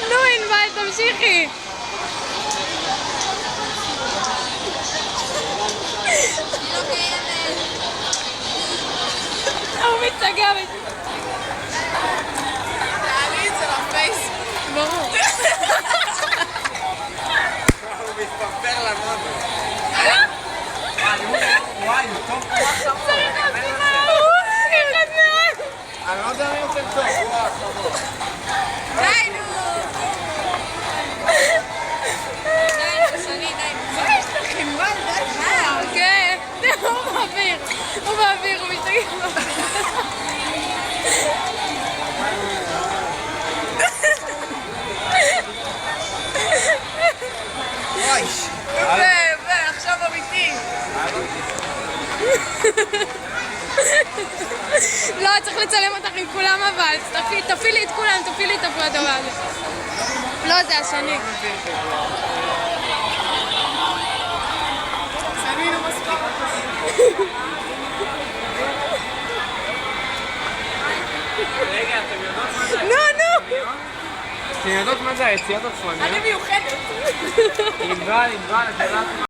נו, ענבל, תמשיכי. הוא מתגע. תעלי את זה לפייסבוק. ברור. הוא מתפרפר לנו. וואי, הוא טוב כמו עכשיו. אני לא יודע מי יותר טוב. די, נו. די, שני, די. מה יש לך, ענבל? די. כן, הוא באוויר. הוא באוויר, הוא משתגע. וואי. יפה, עכשיו אמיתי. לא, צריך לצלם אותך עם כולם אבל. תפעילי את כולם, תפעילי את הפרדור הזה. לא, זה השני. שמינו מספיק. רגע, אתם יודעות מה זה? נו. אתם יודעות מה זה היציאות הצפוניות? אני מיוחדת. ענבל, את יודעת מה?